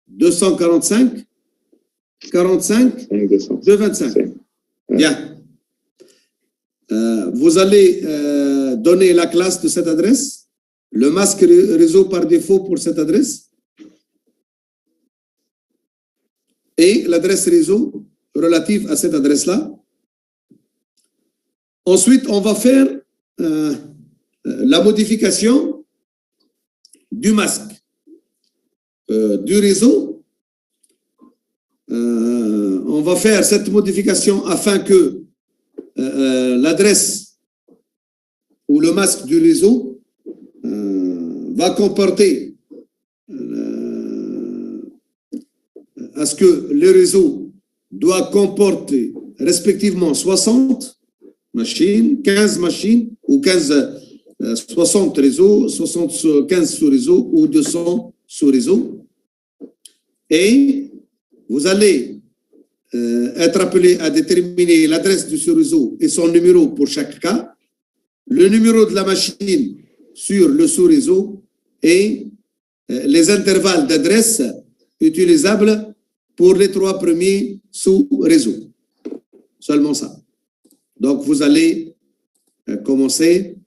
245, 45, 225. Bien. Vous allez donner la classe de cette adresse, le masque réseau par défaut pour cette adresse et l'adresse réseau relative à cette adresse-là. Ensuite, on va faire la modification du masque, du réseau. On va faire cette modification afin que l'adresse ou le masque du réseau va comporter à ce que le réseau doit comporter respectivement 60 machines, 15 machines ou 60 réseaux, 15 sous-réseaux ou 200 sous-réseaux. Et vous allez être appelé à déterminer l'adresse du sous-réseau et son numéro pour chaque cas, le numéro de la machine sur le sous-réseau et les intervalles d'adresse utilisables pour les 3 premiers sous-réseaux. Seulement ça. Donc, vous allez commencer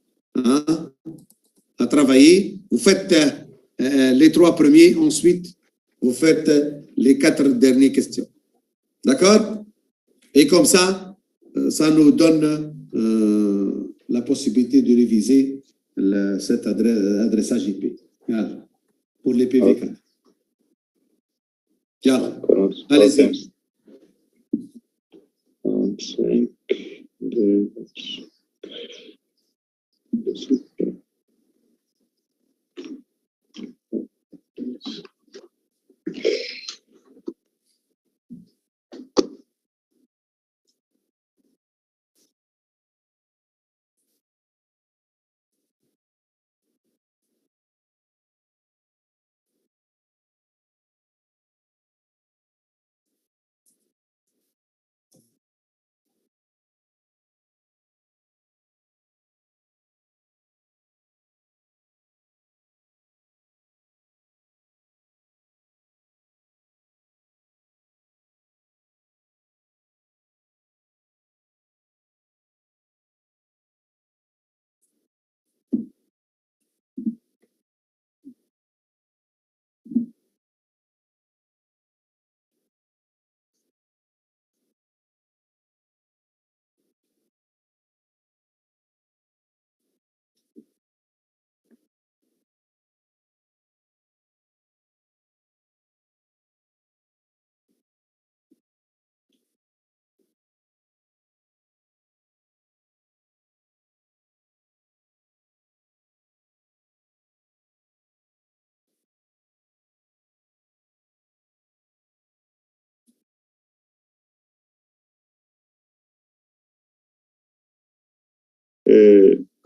à travailler. Vous faites les 3 premiers, ensuite, vous faites les 4 dernières questions. D'accord? Et comme ça, ça nous donne la possibilité de réviser cet adressage IP. Voilà. Pour les PV4. Voilà. Allez-y. 45, 2,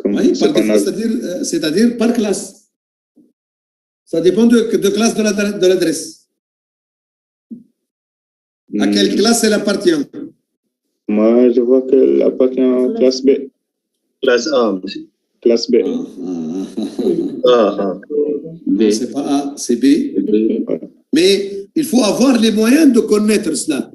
Oui, c'est-à-dire par classe. Ça dépend de classe de l'adresse. À quelle classe elle appartient? Moi, je vois qu'elle appartient à classe B. Classe A. Classe B. B. C'est pas A, c'est B. Mais il faut avoir les moyens de connaître cela.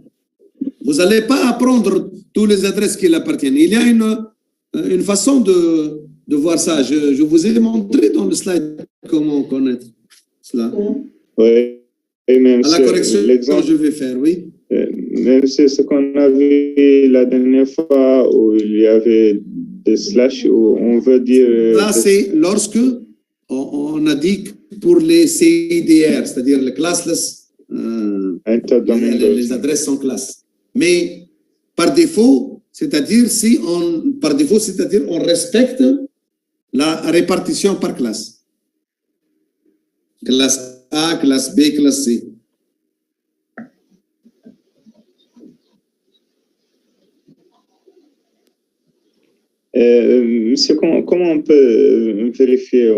Vous n'allez pas apprendre toutes les adresses qui appartiennent. Il y a une façon de voir ça. Je vous ai montré dans le slide comment connaître cela. Oui. Et même à la correction que je vais faire, oui. Même c'est ce qu'on a vu la dernière fois où il y avait des slash où on veut dire... Là, c'est lorsque on a dit que pour les CIDR, c'est-à-dire les classless, les adresses sont classes. Mais par défaut, c'est-à-dire on respecte la répartition par classe. Classe A, classe B, classe C. Monsieur, comment on peut vérifier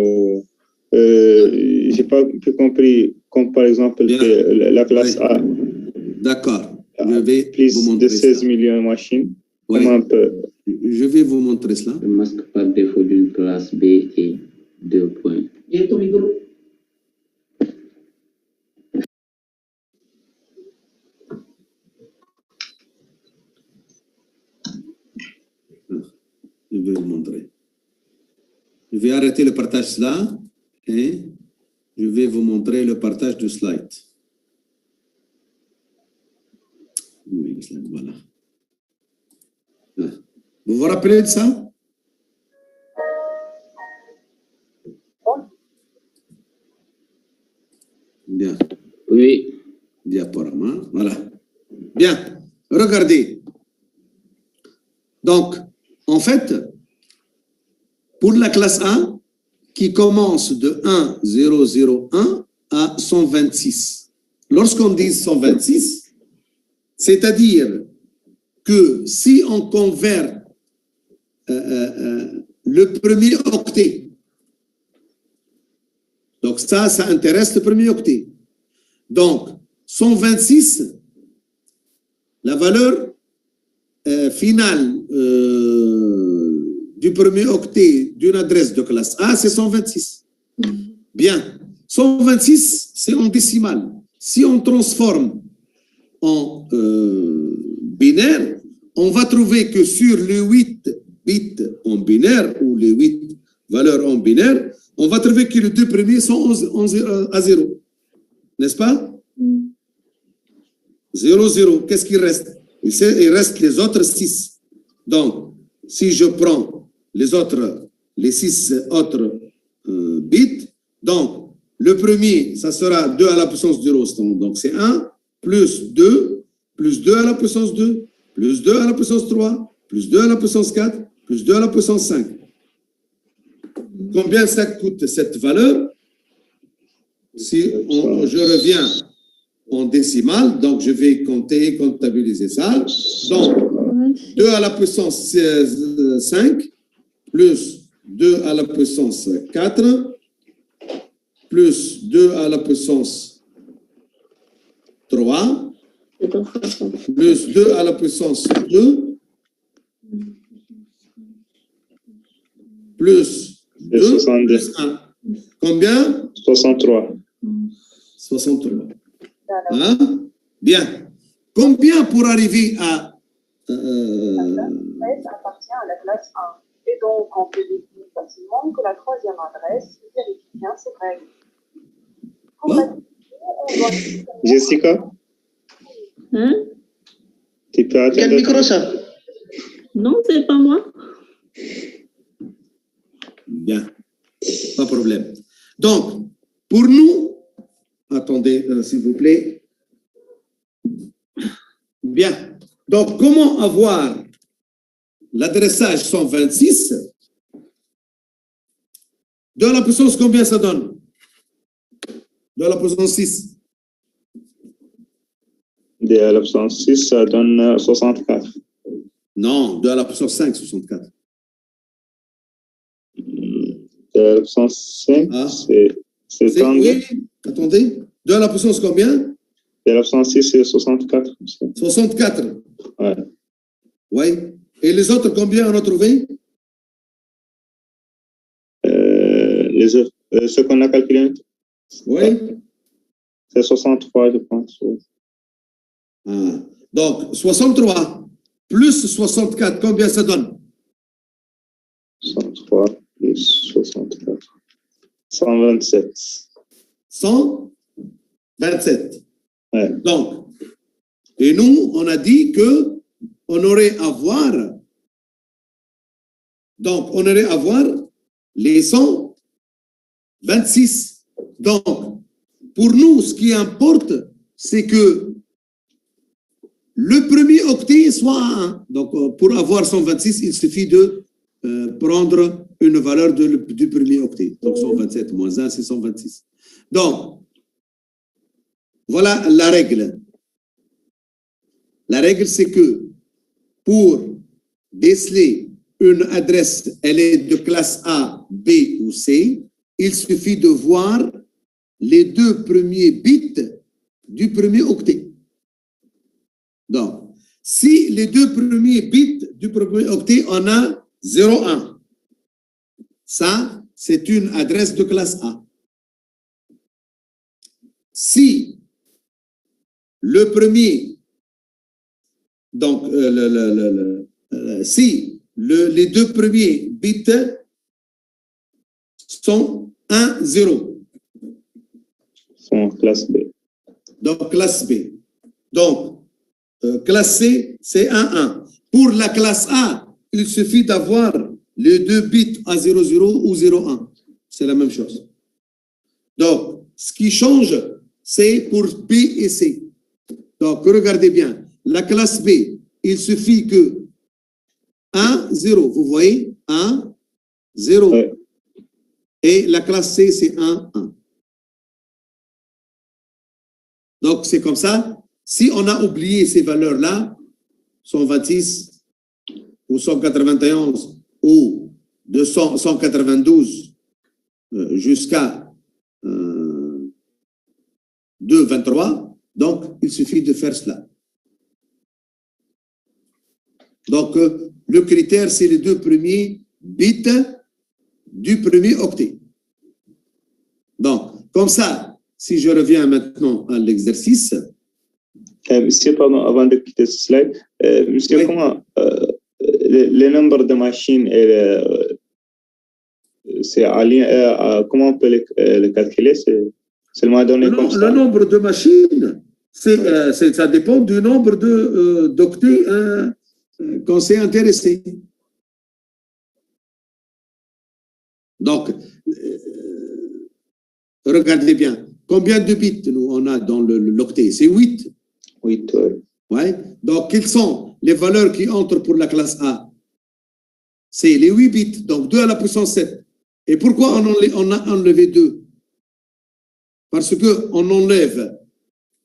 j'ai pas compris, comme par exemple la classe A. D'accord. Je vais plus vous montrer de 16 ça. millions de machines. Oui. Comment on peut... Je vais vous montrer cela. Le masque par défaut d'une classe B est 2 points. Je vais vous montrer. Je vais arrêter le partage là et je vais vous montrer le partage du slide. Oui, le slide, voilà. Vous vous rappelez de ça? Bien. Oui. Diaporama, voilà. Bien, regardez. Donc, en fait, pour la classe A, qui commence de 1, 0, 0, 1 à 126. Lorsqu'on dit 126, c'est-à-dire que si on convertit le premier octet, donc ça intéresse le premier octet. Donc, 126, la valeur finale du premier octet d'une adresse de classe A, c'est 126. Bien. 126, c'est en décimale. Si on transforme en binaire, on va trouver que sur les 8 bits en binaire, ou les 8 valeurs en binaire, on va trouver que les deux premiers sont à 0. N'est-ce pas? 0, 0. Qu'est-ce qu'il reste? Il reste les autres 6. Donc, si je prends les 6 autres bits, donc, le premier, ça sera 2 à la puissance 0. Donc, c'est 1 plus 2 à la puissance 2, plus 2 à la puissance 3, plus 2 à la puissance 4, plus 2 à la puissance 5. Combien ça coûte cette valeur? Si je reviens en décimale, donc je vais comptabiliser ça. Donc, 2 à la puissance 5, plus 2 à la puissance 4, plus 2 à la puissance 3, plus 2 à la puissance 2, plus 2, plus 1. Combien? 63. 63. Hein? Bien. Combien pour arriver à... L'adresse appartient à la classe 1. Et donc, on peut définir facilement que la troisième adresse vérifie bien cette règle. Jessica? Hein? Tu peux attendre. Quel micro ça? Non, c'est pas moi. Bien. Pas de problème. Donc, pour nous, attendez, s'il vous plaît. Bien. Donc, comment avoir l'adressage 126? 2 à la puissance, combien ça donne? 2 à la puissance 6. 2 à la puissance 6, ça donne 64. Non, 2 à la puissance 5, 64. 2 à la puissance 5, Ah. c'est 32. Oui, attendez. 2 à la puissance combien? 2 à la puissance 6, c'est 64. 64. Ouais. Oui. Et les autres, combien on a trouvé? Les autres, ce qu'on a calculé, Oui. c'est 63, je pense. Ah. Donc, 63 plus 64, combien ça donne? 63 plus 64. 127. 127. Ouais. Donc, et nous, on a dit que on aurait à voir, donc on aurait à voir les 126. Donc, pour nous, ce qui importe, c'est que le premier octet soit à 1. Donc, pour avoir 126, il suffit de prendre une valeur du premier octet. Donc, 127 moins 1, c'est 126. Donc, voilà la règle. La règle, c'est que pour déceler une adresse, elle est de classe A, B ou C, il suffit de voir les deux premiers bits du premier octet. Donc, si les deux premiers bits du premier octet, on a 0,1. Ça, c'est une adresse de classe A. Si le premier, donc, si les deux premiers bits sont 1, 0. Sont classe B. Donc, classe B. Donc, classe C, c'est 1, 1. Pour la classe A, il suffit d'avoir les deux bits à 0, 0 ou 0, 1. C'est la même chose. Donc, ce qui change, c'est pour B et C. Donc, regardez bien. La classe B, il suffit que 1, 0. Vous voyez? 1, 0. Ouais. Et la classe C, c'est 1, 1. Donc, c'est comme ça. Si on a oublié ces valeurs-là, 126 ou 191 ou 192 jusqu'à 223, donc il suffit de faire cela. Donc, le critère, c'est les deux premiers bits du premier octet. Donc, comme ça, si je reviens maintenant à l'exercice. Monsieur, pardon, avant de quitter ce slide, monsieur, Oui. comment les nombres de machines, c'est comment on peut les calculer? C'est seulement donné comme ça? Le nombre de machines, ça dépend du nombre d'octets qu'on s'est intéressé. Donc, regardez bien, combien de bits nous on a dans l'octet? C'est 8. 8, oui. Ouais. Donc, quelles sont les valeurs qui entrent pour la classe A? C'est les 8 bits, donc 2 à la puissance 7. Et pourquoi on a enlevé 2? Parce qu'on enlève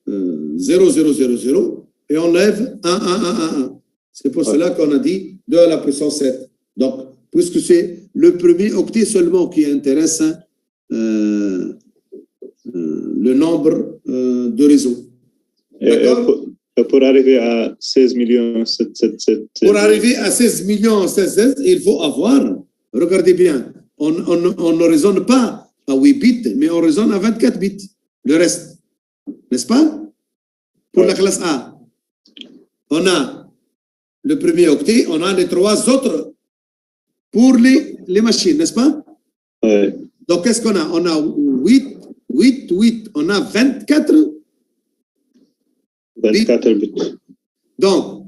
0, 0, 0, 0 et on enlève 1, 1, 1, 1, 1. C'est pour cela qu'on a dit 2 à la puissance 7. Donc, puisque c'est le premier octet seulement qui intéresse le nombre de réseaux. Pour arriver à 16 millions 777. Pour arriver à 16 millions 777, il faut avoir, regardez bien, on ne raisonne pas à 8 bits, mais on raisonne à 24 bits. Le reste, n'est-ce pas? Pour la classe A, on a le premier octet, on a les 3 autres pour les machines, n'est-ce pas? Oui. Donc, qu'est-ce qu'on a? On a 8, 8, 8, on a 24. 24 bits. Donc,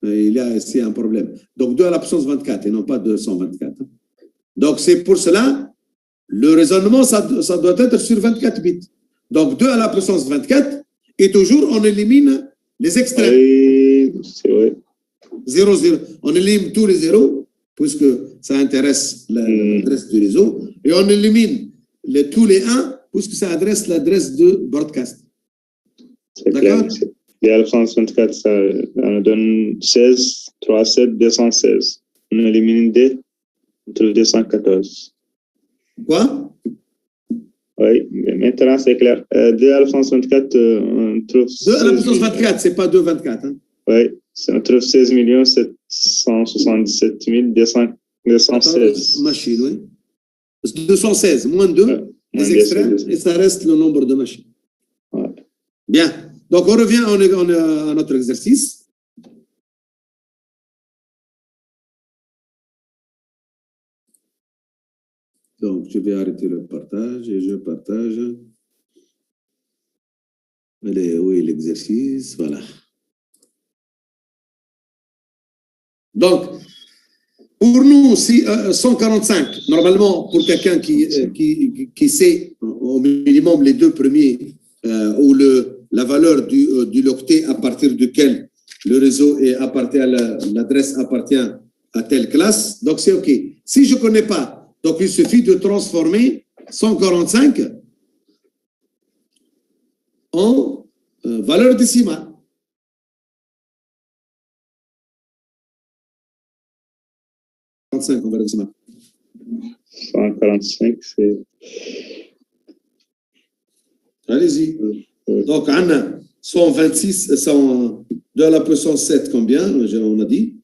il y a ici un problème. Donc, 2 à la puissance 24 et non pas 224. Donc, c'est pour cela, le raisonnement, ça doit être sur 24 bits. Donc, 2 à la puissance 24 et toujours, on élimine les extrêmes. Oui, c'est vrai. 0, 0. On élimine tous les zéros, puisque ça intéresse l'adresse du réseau. Et on élimine tous les 1, puisque ça adresse l'adresse de broadcast. C'est clair. Et à la puissance 24, ça nous donne 16, 3, 7, 216. On élimine D, on trouve 214. Quoi? Oui, maintenant c'est clair. 2 à la puissance 24, on trouve... 2 à la puissance 24, c'est pas 224. Hein? Oui, on trouve 16 777 216. Machines, oui. 216, moins 2, les extrêmes, et ça reste le nombre de machines. Ouais. Bien. Donc, on revient à notre exercice. Donc, je vais arrêter le partage et je partage. Oui, l'exercice, voilà. Donc, pour nous, si 145, normalement, pour quelqu'un qui sait au minimum les deux premiers, ou la valeur du l'octet à partir duquel le réseau l'adresse appartient à telle classe, donc c'est OK. Si je ne connais pas, donc il suffit de transformer 145 en valeur décimale. 145 en valeur décimale. 145, c'est... Allez-y. Donc, on a 126, 2 à la puissance 7, combien, on a dit?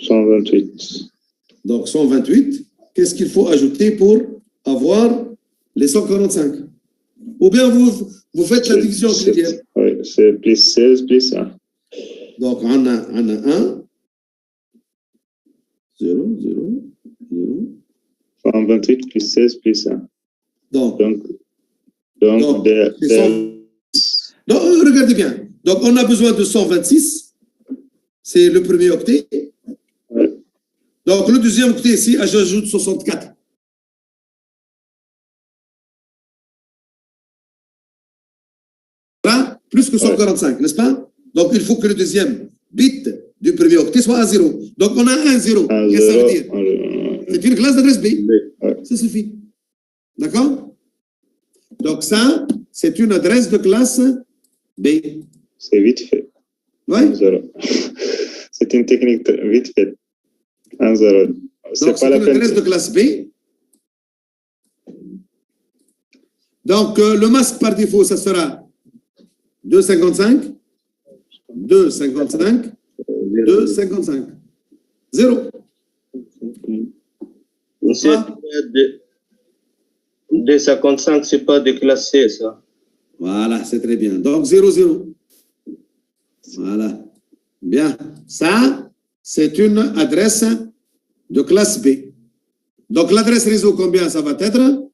128. Donc, 128. Qu'est-ce qu'il faut ajouter pour avoir les 145? Ou bien vous faites la division triviale. Oui, c'est plus 16, plus 1. Donc, on a 1. 0, 0, 0. 128 plus 16 plus 1. Donc Donc regardez bien. Donc, on a besoin de 126. C'est le premier octet. Ouais. Donc, le deuxième octet ici, j'ajoute 64. Voilà, plus que 145, n'est-ce pas? Donc, il faut que le deuxième bit du premier octet soit à 0. Donc, on a un 0. Qu'est-ce que ça veut dire? C'est une classe d'adresse B. Ouais. Ça suffit. D'accord? Donc, ça, c'est une adresse de classe B. C'est vite fait. Oui. 1-0. C'est une technique vite faite. 1-0. Donc, c'est une adresse de classe B. Donc, le masque par défaut, ça sera 2,55, 2,55, 2,55. 0. Monsieur, 2,55, c'est pas de classe C, ça. Voilà, c'est très bien. Donc, 0, 0. Voilà. Bien. Ça, c'est une adresse de classe B. Donc, l'adresse réseau, combien ça va être?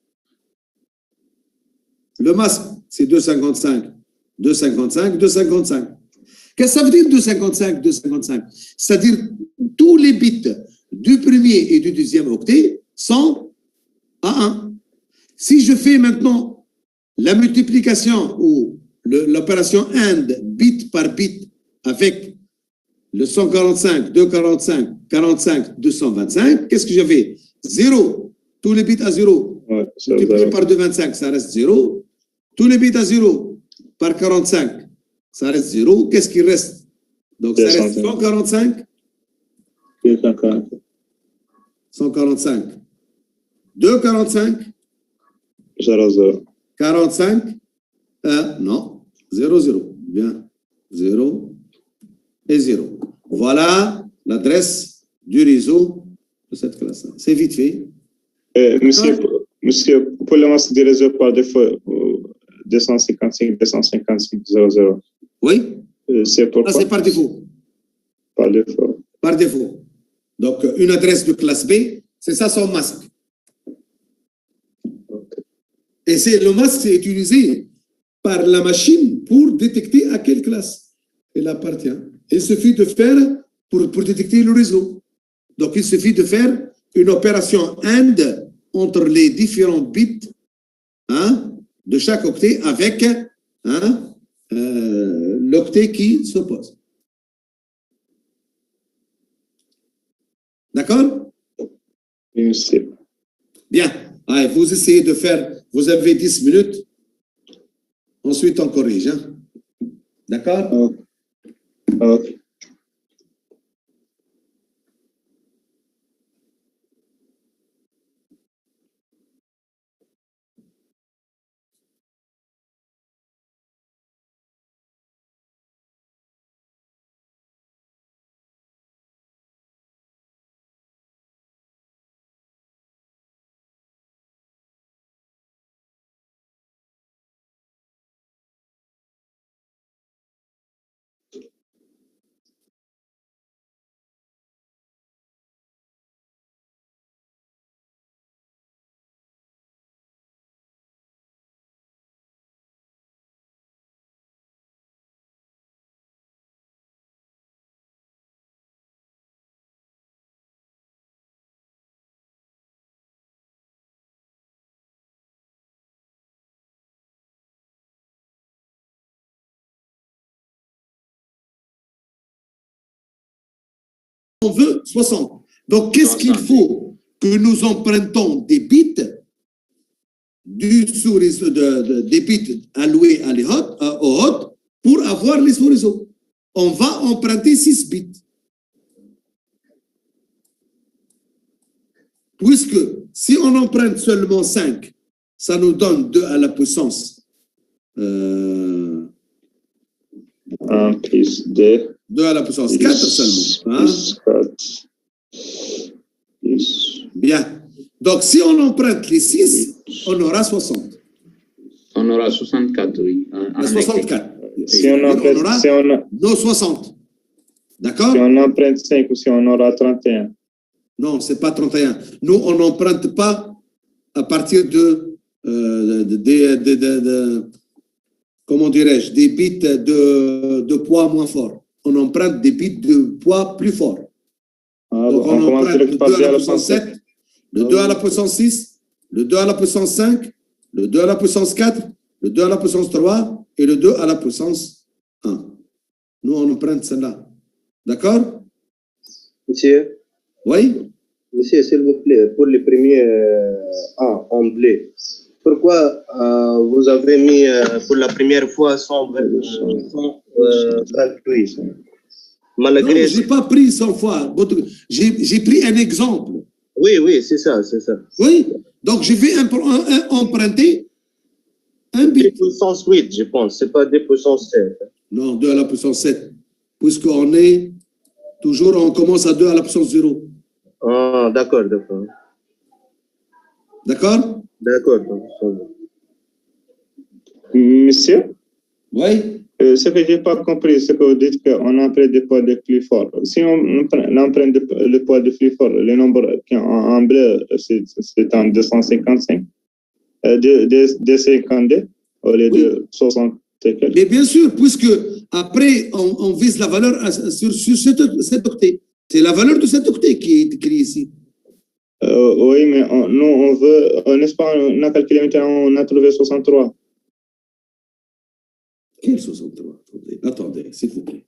Le masque, c'est 2,55, 2,55, 2,55. Qu'est-ce que ça veut dire 2,55, 2,55? C'est-à-dire tous les bits du premier et du deuxième octet sont à 1. Si je fais maintenant la multiplication ou l'opération AND bit par bit avec le 145, 245, 45, 225, qu'est-ce que j'avais? 0. Tous les bits à 0. Ouais, multiplié par 225, ça reste 0. Tous les bits à 0 par 45, ça reste 0. Qu'est-ce qui reste? Donc, ça reste 145. 145. 245. 0, 0. 45. Non. 0, 0. Bien. 0 et 0. Voilà l'adresse du réseau de cette classe. C'est vite fait. Monsieur, pour le masque du réseau par défaut, 255, 255, 00. Oui. C'est pourquoi? Ça, c'est par défaut. Par défaut. Par défaut. Donc, une adresse de classe B, c'est ça son masque. Okay. Et c'est le masque est utilisé par la machine pour détecter à quelle classe elle appartient. Il suffit de faire pour détecter le réseau. Donc, il suffit de faire une opération AND entre les différents bits de chaque octet avec l'octet qui s'oppose. D'accord? Merci. Bien. Allez, vous essayez de faire, vous avez 10 minutes. Ensuite, on corrige. Hein? D'accord? Okay. On veut 60. Donc, qu'est-ce qu'il faut? Que nous empruntons des bits du sous-réseau, des bits alloués au hot pour avoir les sous-réseaux. On va emprunter 6 bits. Puisque si on emprunte seulement 5, ça nous donne 2 à la puissance 1 plus 2. 2 à la puissance 4 seulement. Hein? Plus 4. Plus. Bien. Donc, si on emprunte les 6, on aura 60. On aura 64, oui. 64. Si on emprunte, on aura nos 60. D'accord? Si on emprunte 5 ou si on aura 31. Non, c'est pas 31. Nous, on n'emprunte pas à partir comment dirais-je, des bits de poids moins fort. On emprunte des bits de poids plus fort. Donc, on emprunte le 2 à la puissance 7, le 2 à la puissance 6, le 2 à la puissance 5, le 2 à la puissance 4, le 2 à la puissance 3 et le 2 à la puissance 1. Nous, on emprunte celle-là. D'accord? Monsieur, Oui? monsieur, s'il vous plaît, pour les premiers A en blé, pourquoi vous avez mis pour la première fois 128 malgré... Non, je n'ai pas pris 100 fois. J'ai pris un exemple. Oui, oui, c'est ça, c'est ça. Oui, donc je vais emprunter un 2 bit. puissance 8, je pense, c'est pas 2 puissance 7. Non, 2 à la puissance 7. Puisqu'on est toujours, on commence à 2 à la puissance 0. Ah, d'accord, d'accord. D'accord? D'accord. Monsieur, Oui. ce que je n'ai pas compris, c'est que vous dites qu'on emprunte des poids de plus forts. Si on emprunte le poids de plus fort, le nombre en bleu, c'est en 255, 252 au lieu de 60 et quelques. Mais bien sûr, puisque après, on vise la valeur sur cet octet. C'est la valeur de cet octet qui est écrit ici. Oui, mais nous, on veut, n'est-ce pas, on a calculé maintenant, on a trouvé 63. Quel 63? Attendez, s'il vous plaît.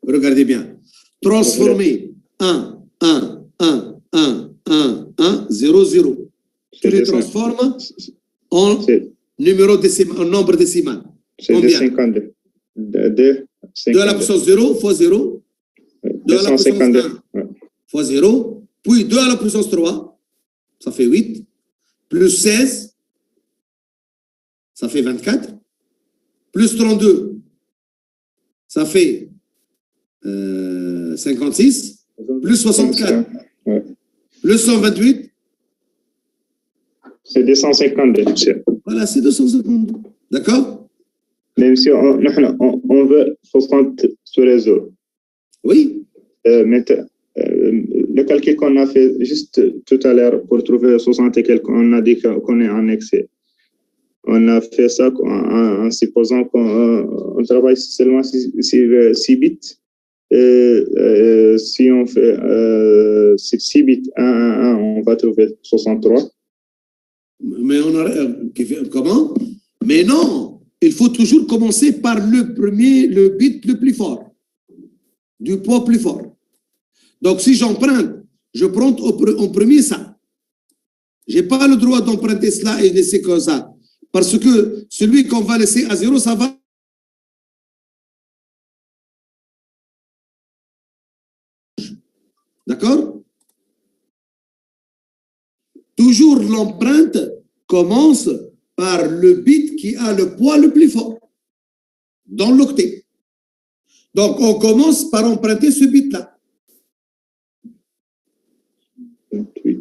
Regardez bien. Transformer 1, 1, 1, 1, 1, 1, 0, 0. Tu les transformes en numéro décimal, en nombre décimal. C'est 252. 2 à la puissance 0 fois 0. 2 à la puissance 1 fois 0. Puis 2 à la puissance 3, ça fait 8. Plus 16, ça fait 24. Plus 32, ça fait 56. Plus 64, plus 128. C'est 252, monsieur. Voilà, c'est 252. D'accord? Mais monsieur, on veut 60 sur réseau. Oui. Mais le calcul qu'on a fait juste tout à l'heure pour trouver 60 et quelques, on a dit qu'on est en excès. On a fait ça en supposant qu'on travaille seulement 6 bits. Si on fait 6 bits 1, 1, 1, on va trouver 63. Mais comment? Mais non, il faut toujours commencer par le bit le plus fort, du poids plus fort. Donc, si j'emprunte, je prends en premier ça. Je n'ai pas le droit d'emprunter cela et laisser comme ça. Parce que celui qu'on va laisser à 0, ça va. D'accord? Toujours l'empreinte commence par le bit qui a le poids le plus fort dans l'octet. Donc, on commence par emprunter ce bit-là. 28.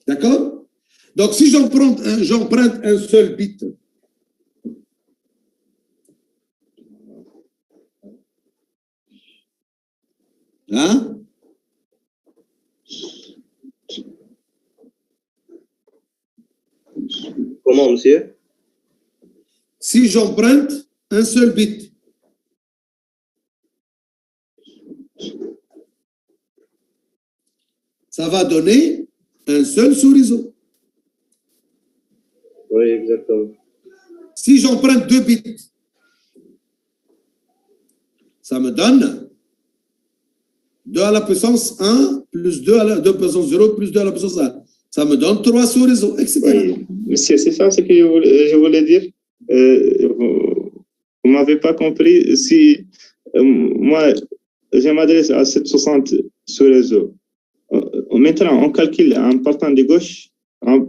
D'accord? Donc, si j'emprunte un seul bit, hein? Comment, monsieur? Si j'emprunte un seul bit, ça va donner un seul sous-réseau. Oui, exactement. Si j'emprunte 2 bits, ça me donne 2 à la puissance 1 plus 2 à la puissance 0 plus 2 à la puissance 1. Ça me donne 3 sous-réseaux, etc. Oui, monsieur, c'est ça ce que je voulais dire. Vous ne m'avez pas compris. Si moi, je m'adresse à 760 sous-réseaux. Maintenant, on calcule en partant de gauche, en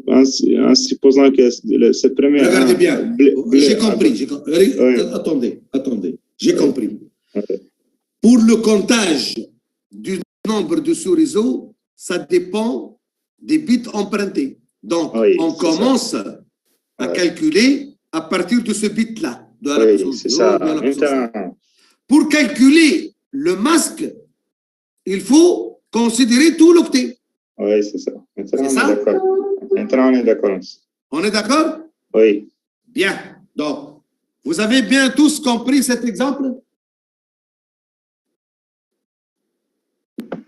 supposant que ce premier... Regardez bien, j'ai compris. Attendez, j'ai compris. Okay. Pour le comptage du nombre de sous-réseaux, ça dépend des bits empruntés. Donc, on commence à calculer à partir de ce bit-là. C'est ça. Pour calculer le masque, il faut considérer tout l'octet. Oui, c'est ça. Maintenant, C'est on ça? est d'accord. Maintenant, on est d'accord. On est d'accord? Oui. Bien. Donc, vous avez bien tous compris cet exemple?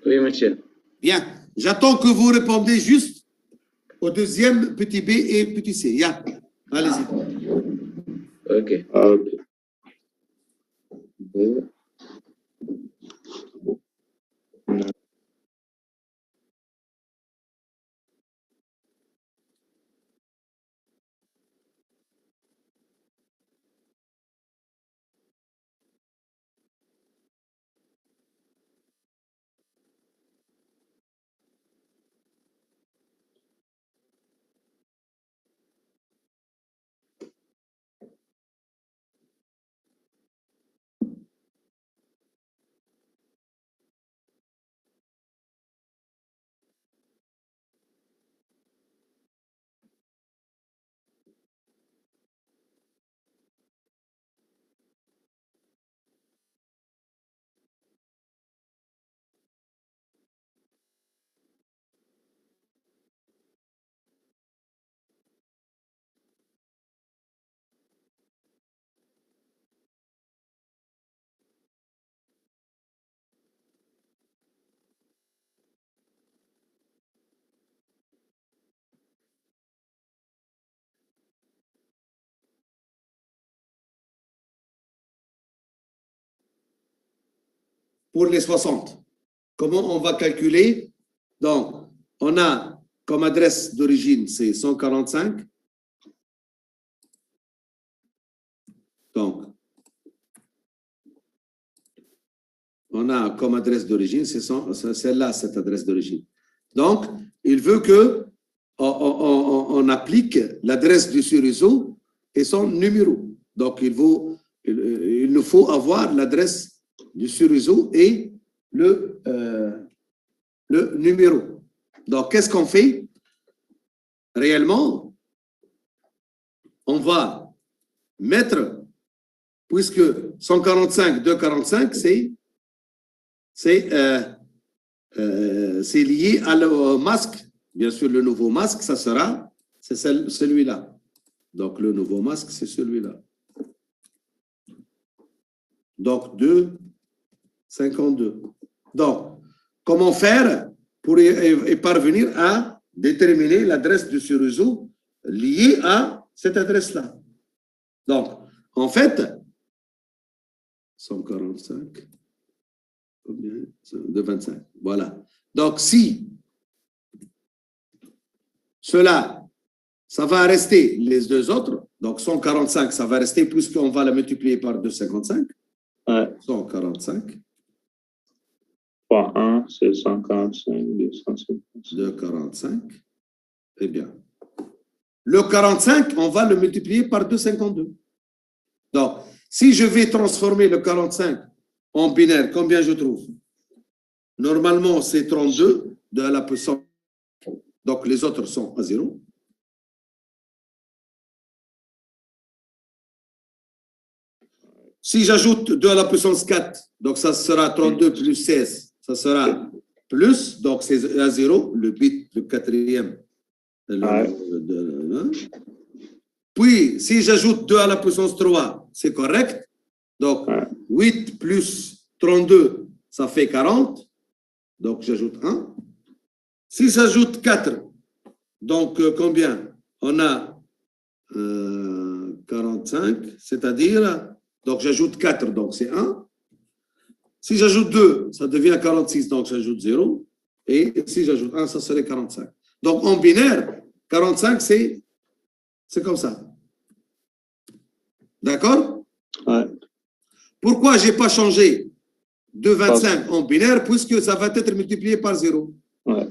Oui, monsieur. Bien. J'attends que vous répondez juste au deuxième petit B et petit C. Yeah. Allez-y. Ok. Ok. Pour les 60. Comment on va calculer? Donc, on a comme adresse d'origine, c'est 145. Donc, on a comme adresse d'origine, c'est celle-là, cette adresse d'origine. Donc, il veut que on applique l'adresse du sur-réseau et son numéro. Donc, il nous faut avoir l'adresse du sur-réseau et le numéro. Donc, qu'est-ce qu'on fait? Réellement, on va mettre, puisque 145, 245, c'est lié au masque. Bien sûr, le nouveau masque, ça sera, c'est celui-là. Donc, le nouveau masque, c'est celui-là. Donc, 2, 52. Donc, comment faire pour y parvenir à déterminer l'adresse du sur-réseau liée à cette adresse-là? Donc, en fait, 145, combien? De 25. Voilà. Donc, si cela, ça va rester les deux autres, donc 145, ça va rester puisqu'on va la multiplier par 255. Ouais. 145. Fois 1, c'est 145, 250. 245. Eh bien. Le 45, on va le multiplier par 252. Donc, si je vais transformer le 45 en binaire, combien je trouve? Normalement, c'est 32 de la puissance. Donc, les autres sont à 0. Si j'ajoute 2 à la puissance 4, donc ça sera 32 plus 16, ça sera plus, donc c'est à 0, le bit, le quatrième. Puis, si j'ajoute 2 à la puissance 3, c'est correct. Donc, 8 plus 32, ça fait 40. Donc, j'ajoute 1. Si j'ajoute 4, donc combien? On a 45, c'est-à-dire, donc j'ajoute 4, donc c'est 1. Si j'ajoute 2, ça devient 46, donc j'ajoute 0. Et si j'ajoute 1, ça serait 45. Donc, en binaire, 45, c'est comme ça. D'accord? Ouais. Pourquoi je n'ai pas changé de 25 en binaire, puisque ça va être multiplié par 0. Ouais.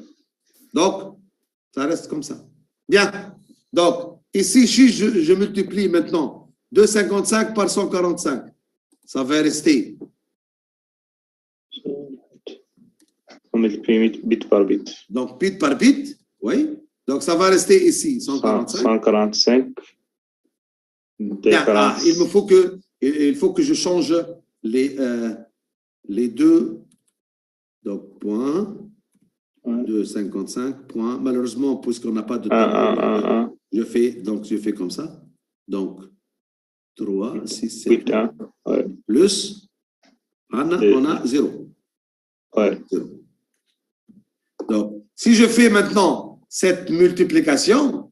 Donc, ça reste comme ça. Bien. Donc, ici, si je multiplie maintenant 255 par 145, ça va rester. On multiplie bit par bit. Donc, bit par bit, oui. Donc, ça va rester ici, 145. 145. Bien, il faut que je change les deux. Donc, point. 2,55 points. Malheureusement, puisqu'on n'a pas de temps, 1, je fais comme ça. Donc, 3, 6, 7, 8, 1. Ouais. plus, on a 0. Ouais. 0. Donc, si je fais maintenant cette multiplication,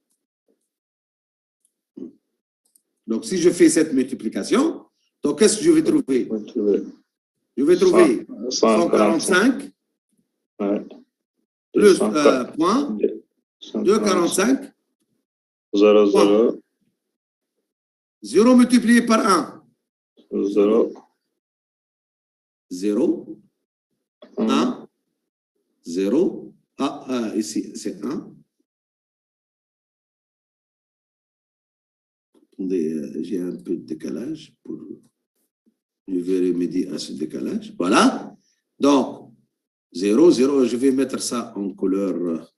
donc qu'est-ce que je vais trouver? Je vais trouver 145 ouais. plus point 2,45 0, 0. 0 multiplié par 1. 0. 0. 1. 0. Ici, c'est 1. Attendez, j'ai un peu de décalage. Je vais remédier à ce décalage. Voilà. Donc, 0, 0. Je vais mettre ça en couleur,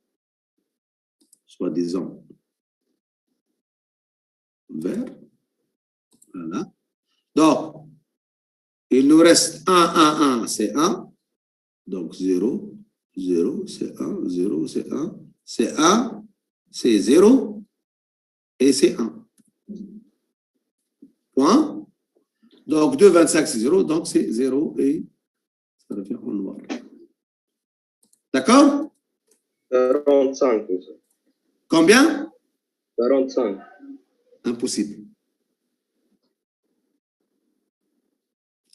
soi-disant, vert. Voilà. Donc, il nous reste 1, 1, 1, c'est 1. Donc, 0, 0, c'est 1, 0, c'est 1, c'est 1, c'est 0, et c'est 1. Point. Donc, 2,25, c'est 0, donc c'est 0, et ça revient en noir. D'accord? 45. Combien? 45. Impossible.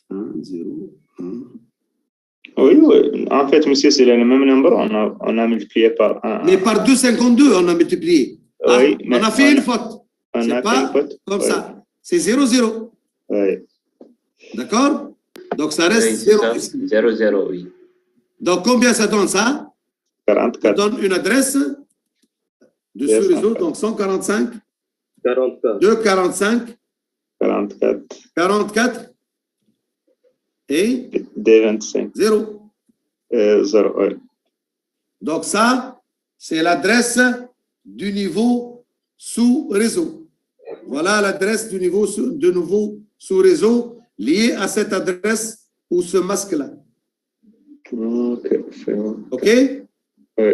1, 0, 1. Oui, oui. En fait, monsieur, c'est le même nombre. On a multiplié par 1. Mais par 2,52, on a multiplié. Oui, on a fait une faute. On a fait une faute. Comme ça. C'est 0, 0. Oui. D'accord? Donc, ça reste 0 ici. 0, 0, oui. Donc, combien ça donne ça? 44. Ça donne une adresse de ce réseau, donc 145, 44. 2,45, 44. 44 et D25. 0. 0, oui. Donc, ça, c'est l'adresse du niveau sous réseau. Voilà l'adresse du niveau de nouveau sous réseau liée à cette adresse ou ce masque-là. OK. OK? Oui.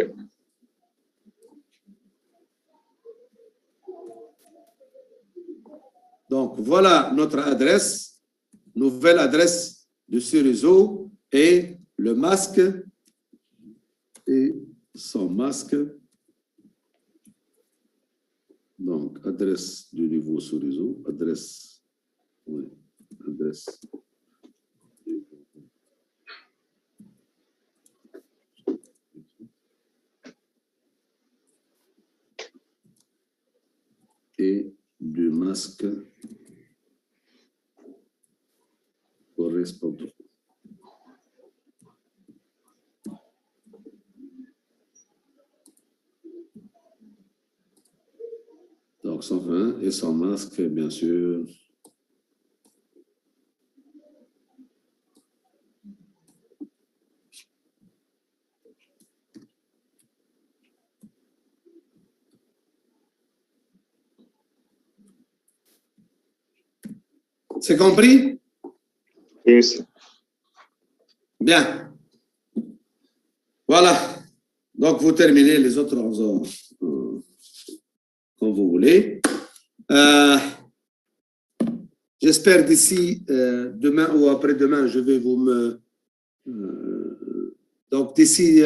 Donc, voilà notre adresse, nouvelle adresse de ce réseau et le masque et son masque. Donc, adresse du niveau sous réseau, adresse. Et du masque correspondant. Donc, 120 et son masque, bien sûr. C'est compris? Oui. Bien. Voilà. Donc, vous terminez les autres comme vous voulez. J'espère d'ici demain ou après-demain, je vais vous donc, d'ici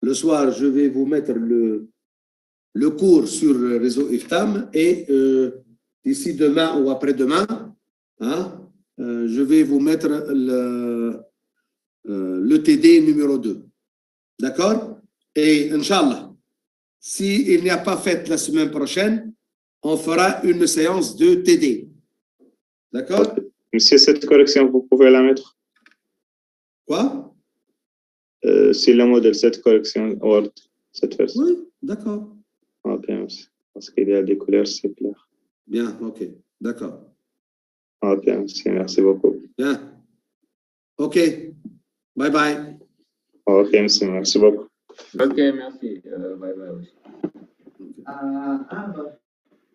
le soir, je vais vous mettre le cours sur le réseau IFTAM et d'ici demain ou après-demain, je vais vous mettre le TD numéro 2. D'accord? Et Inch'Allah, s'il n'y a pas fait la semaine prochaine, on fera une séance de TD. D'accord? Monsieur, cette correction, vous pouvez la mettre? Quoi? C'est le modèle, cette correction Word, cette version. Oui, d'accord. Ok, monsieur. Parce qu'il y a des couleurs, c'est clair. Bien, ok, d'accord. Ok, monsieur, merci beaucoup. Bien. Ok, bye bye. Ok, monsieur, merci beaucoup. Ok, merci. Bye bye aussi. Okay.